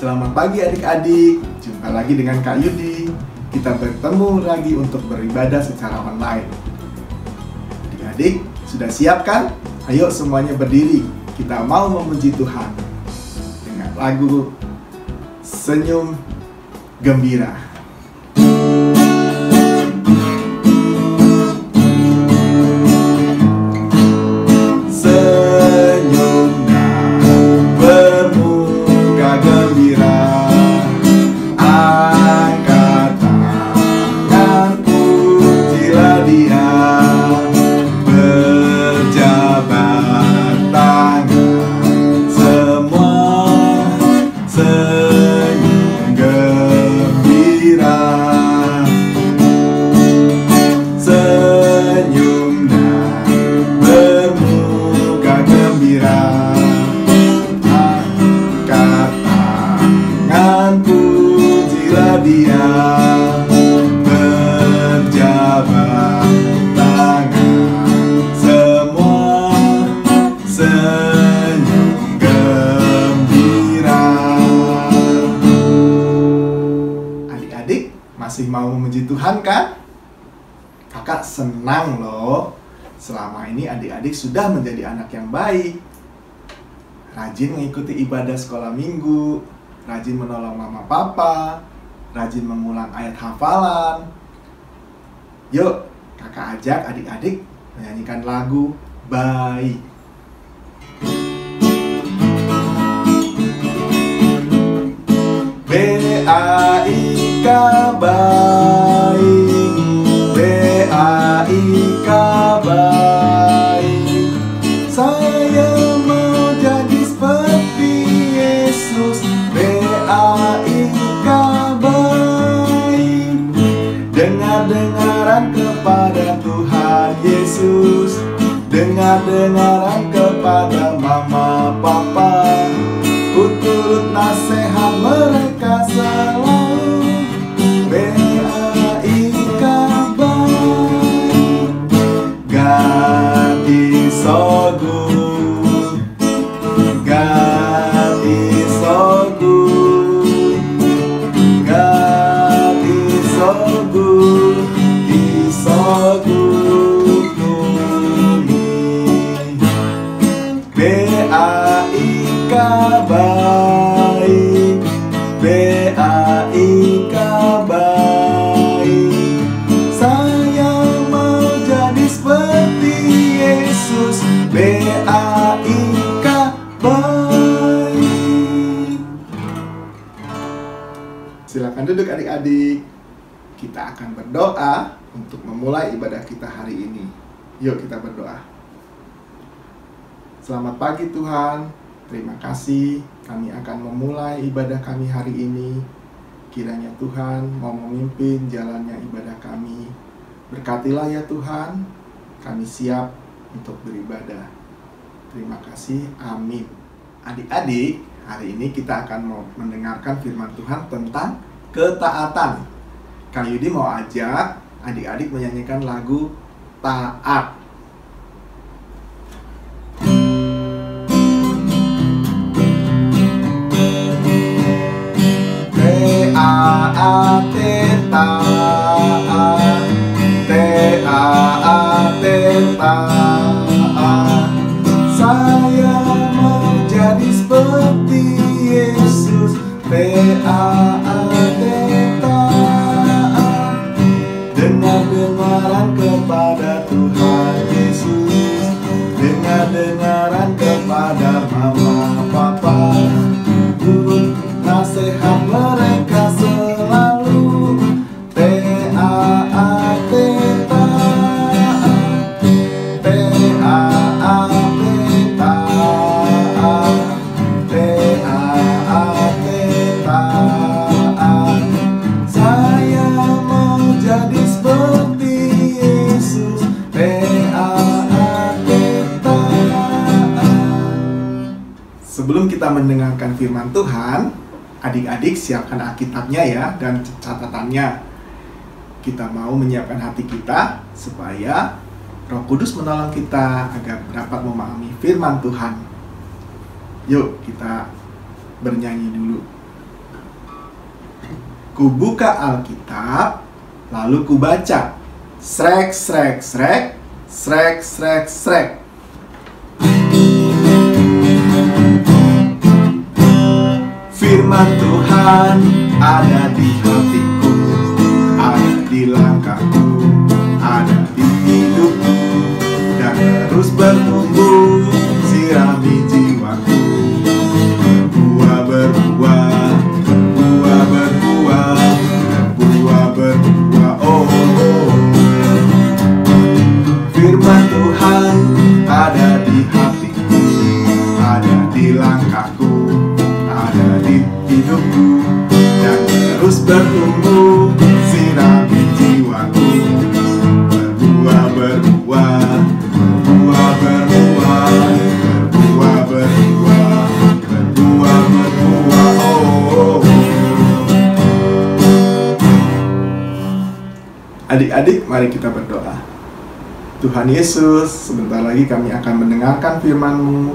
Selamat pagi adik-adik, jumpa lagi dengan Kak Yudi. Kita bertemu lagi untuk beribadah secara online. Adik-adik, sudah siap kan? Ayo semuanya berdiri, kita mau memuji Tuhan dengan lagu Senyum Gembira. Masih mau memuji Tuhan kan? Kakak senang loh. Selama ini adik-adik sudah menjadi anak yang baik. Rajin mengikuti ibadah sekolah minggu, rajin menolong mama papa, rajin mengulang ayat hafalan. Yuk, kakak ajak adik-adik menyanyikan lagu Baik. B-A-I-K baik, B-A-I-K baik. Saya mau jadi seperti Yesus, B-A-I-K baik. Dengar-dengaran kepada Tuhan Yesus, dengar-dengaran kepada mama papa. Ku turut nasihat mereka selalu, B-A-I-K baik. God is so good, God is so good, God is so good, He's so good to me. B-A-I-K baik, B-A-I-K baik. Saya mau jadi seperti Yesus, B-A-I-K baik. Silakan duduk adik-adik. Kita akan berdoa untuk memulai ibadah kita hari ini. Yuk kita berdoa. Selamat pagi Tuhan. Terima kasih, kami akan memulai ibadah kami hari ini. Kiranya Tuhan mau memimpin jalannya ibadah kami. Berkatilah ya Tuhan, kami siap untuk beribadah. Terima kasih, amin. Adik-adik, hari ini kita akan mau mendengarkan firman Tuhan tentang ketaatan. Kak Yudi mau ajak adik-adik menyanyikan lagu Taat. T-A-A-T taat, T-A-A-T taat. Saya mau jadi seperti Yesus, T-A-A-T taat. Dengar-dengaran kepada Tuhan Yesus, dengar-dengaran kepada mama papa. Turut nasihat mereka selalu, T-A-A-T taat, T-A-A-T taat, T-A-A-T taat. Saya mau jadi seperti Yesus, T-A-A-T taat. Sebelum kita mendengarkan firman Tuhan, adik-adik siapkan Alkitabnya ya dan catatannya. Kita mau menyiapkan hati kita supaya Roh Kudus menolong kita agar dapat memahami firman Tuhan. Yuk kita bernyanyi dulu. Ku buka Alkitab, lalu ku baca. Srek, srek, srek, srek, srek, srek. Firman Tuhan ada di hatiku, ada di langkahku, ada di hidupku, dan terus bertumbuh, sirami jiwaku. Berbuah, berbuah, berbuah, berbuah, berbuah, berbuah, oh, oh. Firman Tuhan ada di hatiku, ada di langkahku, ada di hidupku, dan terus bertumbuh, sirami jiwaku. Berbuah, berbuah, berbuah, berbuah, berbuah, berbuah, berbuah, berbuah, oh. Adik-adik, mari kita berdoa. Tuhan Yesus, sebentar lagi kami akan mendengarkan firman-Mu.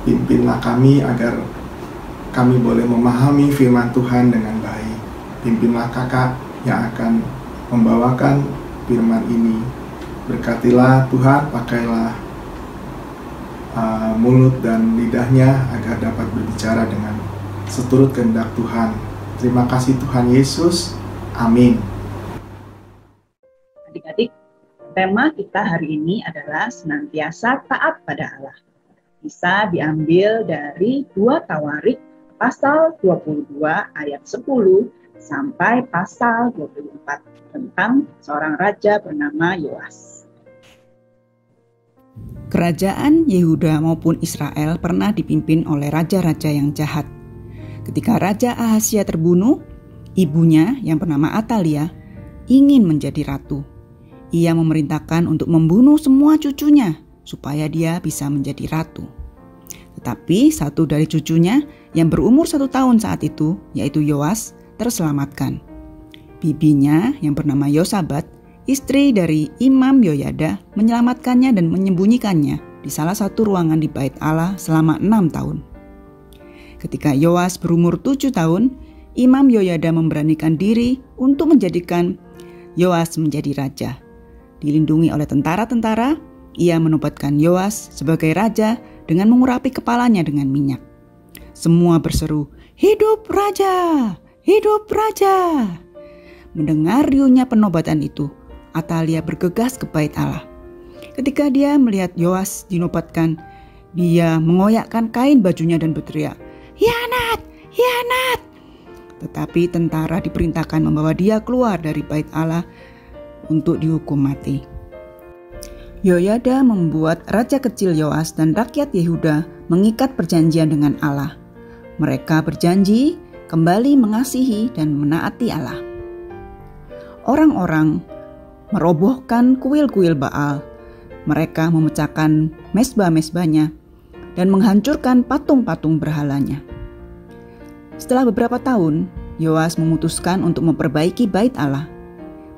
Pimpinlah kami agar kami boleh memahami firman Tuhan dengan baik. Pimpinlah kakak yang akan membawakan firman ini. Berkatilah Tuhan, pakailah mulut dan lidahnya agar dapat berbicara dengan seturut kehendak Tuhan. Terima kasih Tuhan Yesus. Amin. Adik-adik, tema kita hari ini adalah senantiasa taat pada Allah. Bisa diambil dari 2 Tawarik pasal 22 ayat 10 sampai pasal 24 tentang seorang raja bernama Yoas. Kerajaan Yehuda maupun Israel pernah dipimpin oleh raja-raja yang jahat. Ketika Raja Ahazia terbunuh, ibunya yang bernama Atalia ingin menjadi ratu. Ia memerintahkan untuk membunuh semua cucunya supaya dia bisa menjadi ratu. Tetapi satu dari cucunya yang berumur 1 tahun saat itu, yaitu Yoas, terselamatkan. Bibinya yang bernama Yosabat, istri dari Imam Yoyada, menyelamatkannya dan menyembunyikannya di salah satu ruangan di Bait Allah selama 6 tahun. Ketika Yoas berumur 7 tahun, Imam Yoyada memberanikan diri untuk menjadikan Yoas menjadi raja. Dilindungi oleh tentara-tentara, ia menobatkan Yoas sebagai raja dengan mengurapi kepalanya dengan minyak. Semua berseru, "Hidup raja! Hidup raja!" Mendengar riuhnya penobatan itu, Atalia bergegas ke Bait Allah. Ketika dia melihat Yoas dinobatkan, dia mengoyakkan kain bajunya dan berteriak, "Hianat! Hianat!" Tetapi tentara diperintahkan membawa dia keluar dari Bait Allah untuk dihukum mati. Yoyada membuat raja kecil Yoas dan rakyat Yehuda mengikat perjanjian dengan Allah. Mereka berjanji kembali mengasihi dan menaati Allah. Orang-orang merobohkan kuil-kuil Baal. Mereka memecahkan mesbah-mesbahnya dan menghancurkan patung-patung berhalanya. Setelah beberapa tahun, Yoas memutuskan untuk memperbaiki Bait Allah.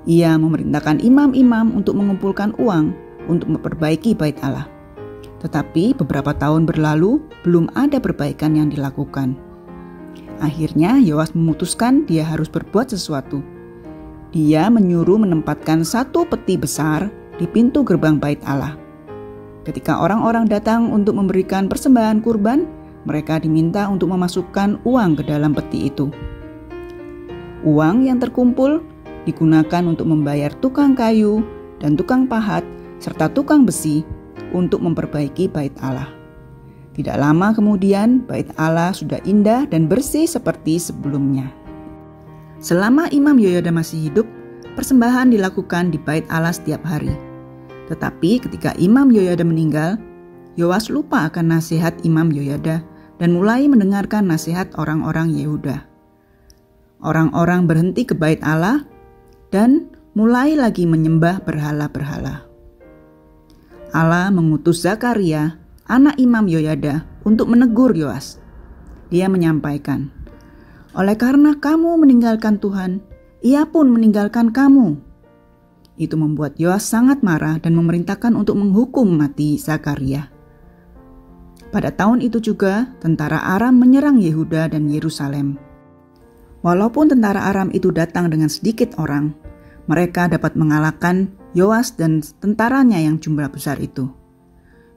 Ia memerintahkan imam-imam untuk mengumpulkan uang untuk memperbaiki Bait Allah. Tetapi beberapa tahun berlalu, belum ada perbaikan yang dilakukan. Akhirnya Yoas memutuskan dia harus berbuat sesuatu. Dia menyuruh menempatkan 1 peti besar di pintu gerbang Bait Allah. Ketika orang-orang datang untuk memberikan persembahan kurban, mereka diminta untuk memasukkan uang ke dalam peti itu. Uang yang terkumpul digunakan untuk membayar tukang kayu dan tukang pahat serta tukang besi untuk memperbaiki Bait Allah. Tidak lama kemudian, Bait Allah sudah indah dan bersih seperti sebelumnya. Selama Imam Yoyada masih hidup, persembahan dilakukan di Bait Allah setiap hari. Tetapi ketika Imam Yoyada meninggal, Yoas lupa akan nasihat Imam Yoyada dan mulai mendengarkan nasihat orang-orang Yehuda. Orang-orang berhenti ke Bait Allah dan mulai lagi menyembah berhala-berhala. Allah mengutus Zakaria, anak Imam Yoyada, untuk menegur Yoas. Dia menyampaikan, "Oleh karena kamu meninggalkan Tuhan, Ia pun meninggalkan kamu." Itu membuat Yoas sangat marah dan memerintahkan untuk menghukum mati Zakaria. Pada tahun itu juga, tentara Aram menyerang Yehuda dan Yerusalem. Walaupun tentara Aram itu datang dengan sedikit orang, mereka dapat mengalahkan Yoas dan tentaranya yang jumlah besar itu.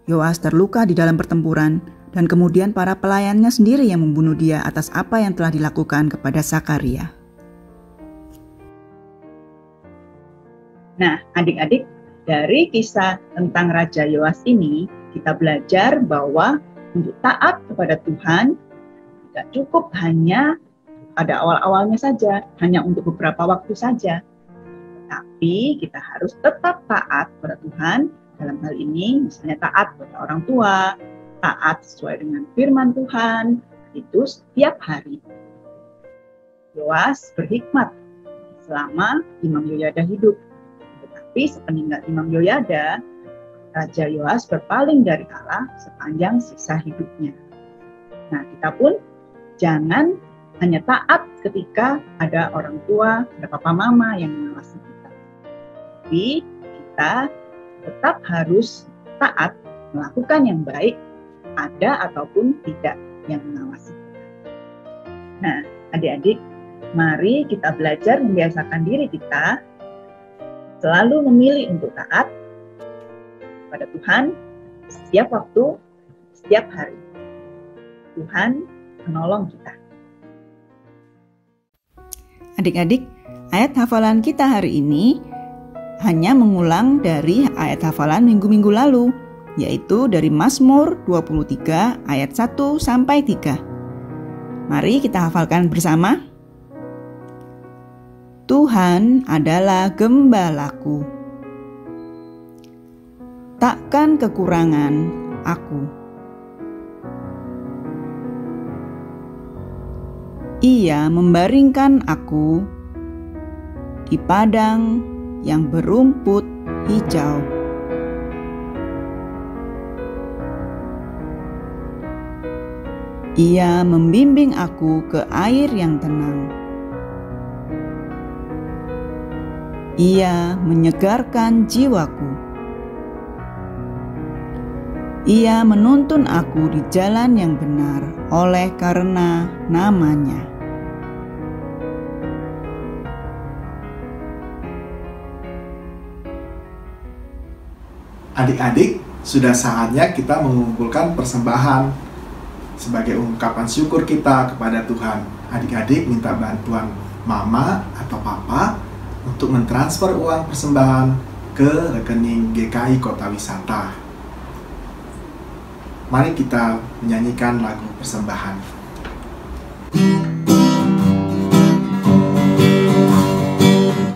Yoas terluka di dalam pertempuran, dan kemudian para pelayannya sendiri yang membunuh dia atas apa yang telah dilakukan kepada Sakaria. Nah, adik-adik, dari kisah tentang Raja Yoas ini, kita belajar bahwa untuk taat kepada Tuhan tidak cukup hanya pada awal-awalnya saja, hanya untuk beberapa waktu saja. Tapi kita harus tetap taat kepada Tuhan. Dalam hal ini misalnya taat kepada orang tua, taat sesuai dengan firman Tuhan, itu setiap hari. Yoas berhikmat selama Imam Yoyada hidup. Tetapi sepeninggal Imam Yoyada, Raja Yoas berpaling dari Allah sepanjang sisa hidupnya. Nah, kita pun jangan hanya taat ketika ada orang tua, ada papa mama yang mengawasi kita. Tapi kita tetap harus taat, melakukan yang baik, ada ataupun tidak yang mengawasi kita. Nah, adik-adik, mari kita belajar membiasakan diri kita selalu memilih untuk taat pada Tuhan setiap waktu, setiap hari. Tuhan menolong kita. Adik-adik, ayat hafalan kita hari ini hanya mengulang dari ayat hafalan minggu-minggu lalu, yaitu dari Mazmur 23 ayat 1 sampai 3. Mari kita hafalkan bersama. Tuhan adalah gembalaku, takkan kekurangan aku. Ia membaringkan aku di padang yang berumput hijau. Ia membimbing aku ke air yang tenang. Ia menyegarkan jiwaku. Ia menuntun aku di jalan yang benar oleh karena namanya. Adik-adik, sudah saatnya kita mengumpulkan persembahan sebagai ungkapan syukur kita kepada Tuhan. Adik-adik minta bantuan mama atau papa untuk mentransfer uang persembahan ke rekening GKI Kota Wisata. Mari kita menyanyikan lagu persembahan.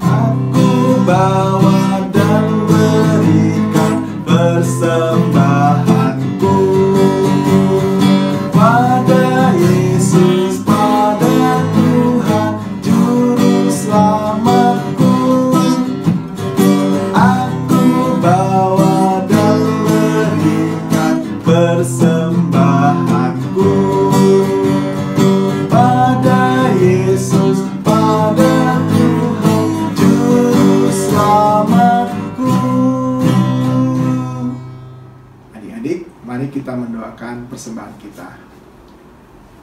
Aku bawa dan berikan persembahanku pada Yesus, pada Tuhan Juru Selamatku. Aku bawa dan berikan persembahanku pada Yesus, pada Tuhan Juru Selamatku. Adik-adik, mari kita mendoakan persembahan kita.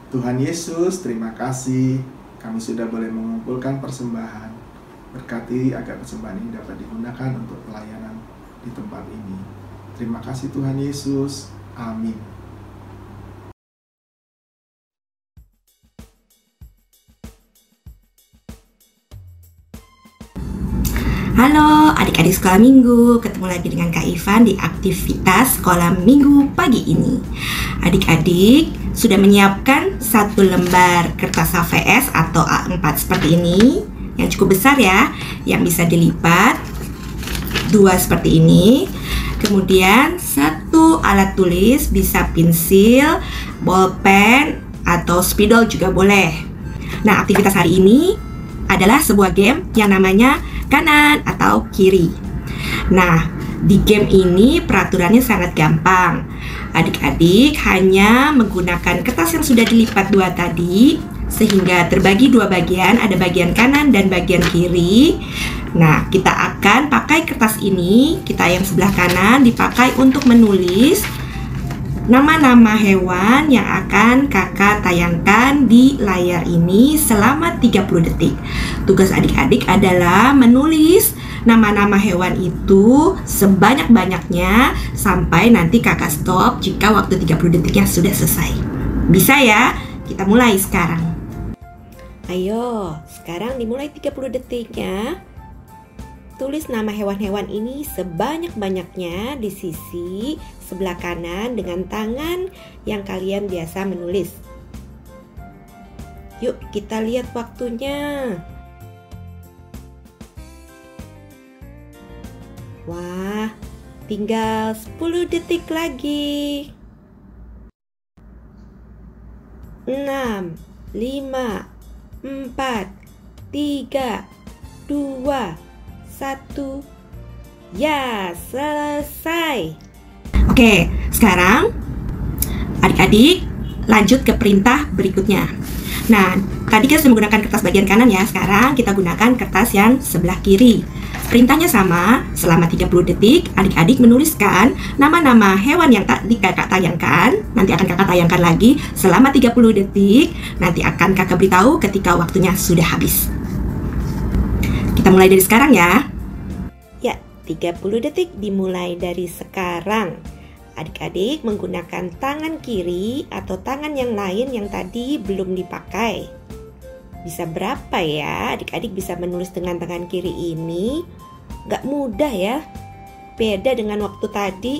Tuhan Yesus, terima kasih kami sudah boleh mengumpulkan persembahan. Berkati agar persembahan ini dapat digunakan untuk pelayanan di tempat ini. Terima kasih Tuhan Yesus. Amin. Halo adik-adik sekolah minggu, ketemu lagi dengan Kak Ivan di aktivitas sekolah minggu pagi ini. Adik-adik sudah menyiapkan satu lembar kertas HVS atau A4 seperti ini, yang cukup besar ya, yang bisa dilipat, dua seperti ini. Kemudian satu alat tulis, bisa pensil, bolpen, atau spidol juga boleh. Nah, aktivitas hari ini adalah sebuah game yang namanya kanan atau kiri. Nah, di game ini peraturannya sangat gampang. Adik-adik hanya menggunakan kertas yang sudah dilipat dua tadi, sehingga terbagi dua bagian, ada bagian kanan dan bagian kiri. Nah, kita akan pakai kertas ini, kita yang sebelah kanan dipakai untuk menulis nama-nama hewan yang akan kakak tayangkan di layar ini selama 30 detik. Tugas adik-adik adalah menulis nama-nama hewan itu sebanyak-banyaknya sampai nanti kakak stop jika waktu 30 detiknya sudah selesai. Bisa ya? Kita mulai sekarang. Ayo, sekarang dimulai 30 detiknya. Tulis nama hewan-hewan ini sebanyak-banyaknya di sisi sebelah kanan dengan tangan yang kalian biasa menulis. Yuk kita lihat waktunya. Wah, tinggal 10 detik lagi. 6, 5, 4, 3, 2, 1. Ya, selesai. Oke, sekarang adik-adik lanjut ke perintah berikutnya. Nah, tadi kita sudah menggunakan kertas bagian kanan ya. Sekarang kita gunakan kertas yang sebelah kiri. Perintahnya sama, selama 30 detik adik-adik menuliskan nama-nama hewan yang tadi kakak tayangkan. Nanti akan kakak tayangkan lagi selama 30 detik. Nanti akan kakak beritahu ketika waktunya sudah habis. Kita mulai dari sekarang ya. Ya, 30 detik dimulai dari sekarang. Adik-adik menggunakan tangan kiri atau tangan yang lain yang tadi belum dipakai. Bisa berapa ya adik-adik bisa menulis dengan tangan kiri ini? Gak mudah ya. Beda dengan waktu tadi.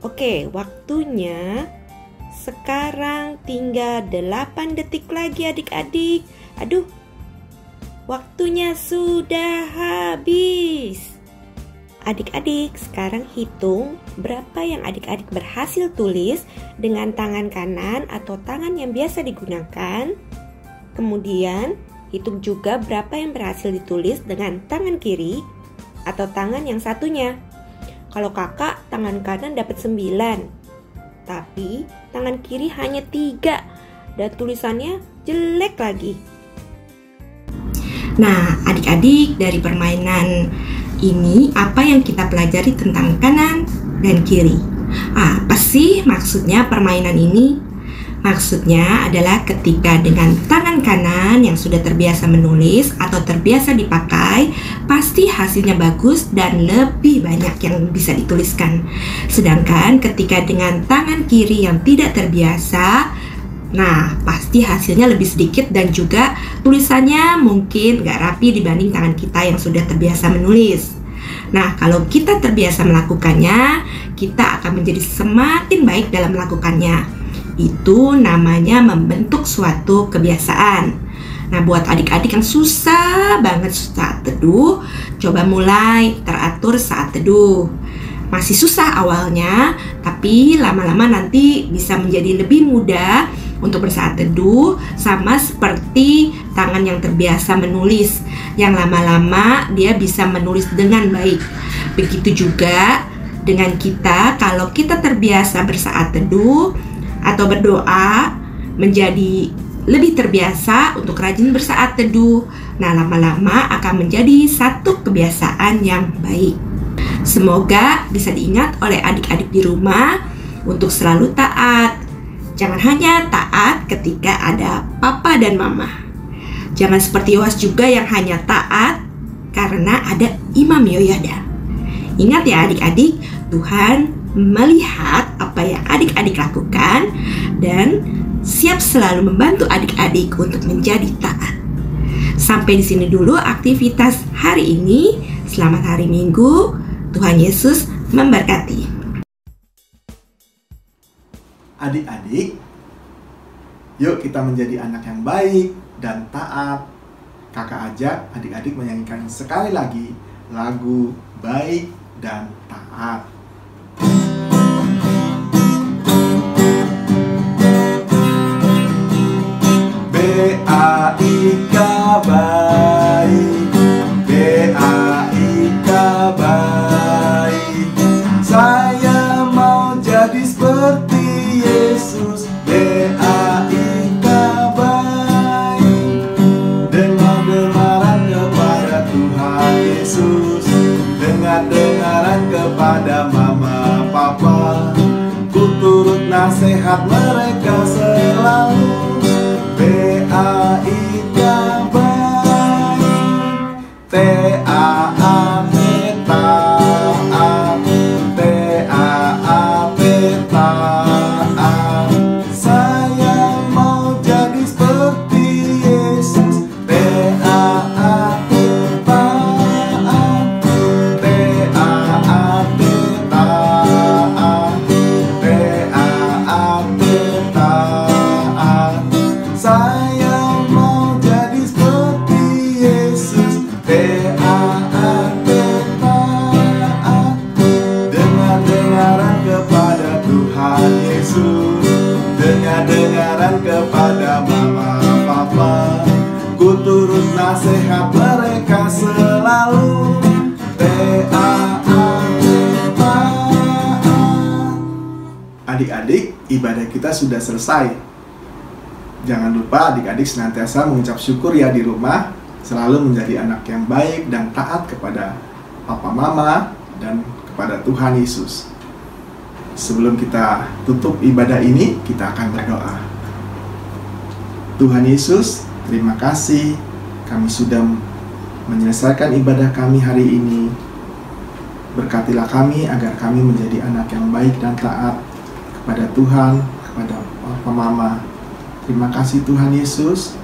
Oke, waktunya sekarang tinggal 8 detik lagi adik-adik. Aduh, waktunya sudah habis. Adik-adik sekarang hitung berapa yang adik-adik berhasil tulis dengan tangan kanan atau tangan yang biasa digunakan. Kemudian hitung juga berapa yang berhasil ditulis dengan tangan kiri atau tangan yang satunya. Kalau kakak tangan kanan dapat 9. Tapi tangan kiri hanya 3 dan tulisannya jelek lagi. Nah, adik-adik dari permainan ini apa yang kita pelajari tentang kanan dan kiri? Apa sih maksudnya permainan ini? Maksudnya adalah ketika dengan tangan kanan yang sudah terbiasa menulis atau terbiasa dipakai, pasti hasilnya bagus dan lebih banyak yang bisa dituliskan. Sedangkan ketika dengan tangan kiri yang tidak terbiasa, nah pasti hasilnya lebih sedikit dan juga tulisannya mungkin gak rapi dibanding tangan kita yang sudah terbiasa menulis. Nah, kalau kita terbiasa melakukannya, kita akan menjadi semakin baik dalam melakukannya. Itu namanya membentuk suatu kebiasaan. Nah, buat adik-adik yang susah banget saat teduh, coba mulai teratur saat teduh. Masih susah awalnya, tapi lama-lama nanti bisa menjadi lebih mudah untuk bersaat teduh, sama seperti tangan yang terbiasa menulis. Yang lama-lama dia bisa menulis dengan baik. Begitu juga dengan kita, kalau kita terbiasa bersaat teduh atau berdoa, menjadi lebih terbiasa untuk rajin bersaat teduh. Nah, lama-lama akan menjadi satu kebiasaan yang baik. Semoga bisa diingat oleh adik-adik di rumah untuk selalu taat. Jangan hanya taat ketika ada papa dan mama. Jangan seperti Yoas juga yang hanya taat karena ada Imam Yoyada. Ingat ya adik-adik, Tuhan melihat apa yang adik-adik lakukan dan siap selalu membantu adik-adik untuk menjadi taat. Sampai di sini dulu aktivitas hari ini. Selamat hari Minggu. Tuhan Yesus memberkati. Adik-adik, yuk kita menjadi anak yang baik dan taat. Kakak ajak adik-adik menyanyikan sekali lagi lagu Baik dan Taat. B-A-I-K baik, B-A-I-K baik. Saya mau jadi seperti Yesus. B-A-I-K baik. Dengar-dengaran kepada Tuhan Yesus, dengar-dengaran kepada kedengaran kepada mama papa. Ku turut nasihat mereka selalu. Adik-adik, ibadah kita sudah selesai. Jangan lupa adik-adik senantiasa mengucap syukur ya di rumah, selalu menjadi anak yang baik dan taat kepada papa mama dan kepada Tuhan Yesus. Sebelum kita tutup ibadah ini, kita akan berdoa. Tuhan Yesus, terima kasih kami sudah menyelesaikan ibadah kami hari ini. Berkatilah kami agar kami menjadi anak yang baik dan taat kepada Tuhan, kepada papa mama. Terima kasih Tuhan Yesus.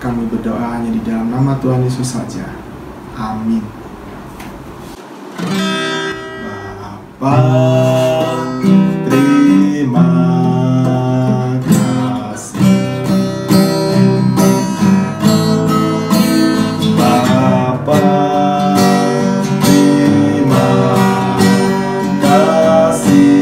Kami berdoa hanya di dalam nama Tuhan Yesus saja. Amin. Bapa, terima kasih. Bapa, terima kasih.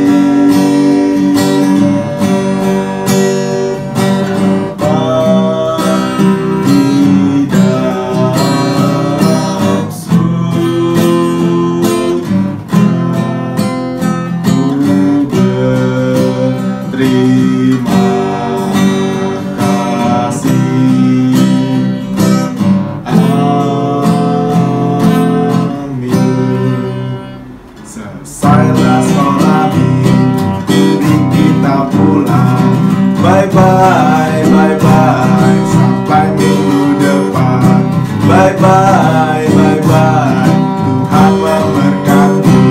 Selesailah sekolah minggu, kita pulang. Bye-bye, bye-bye, sampai minggu depan. Bye-bye, bye-bye, Tuhan memberkati.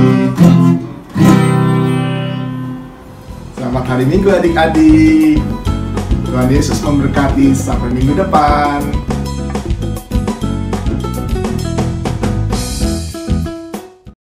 Selamat hari Minggu adik-adik. Tuhan Yesus memberkati, sampai minggu depan.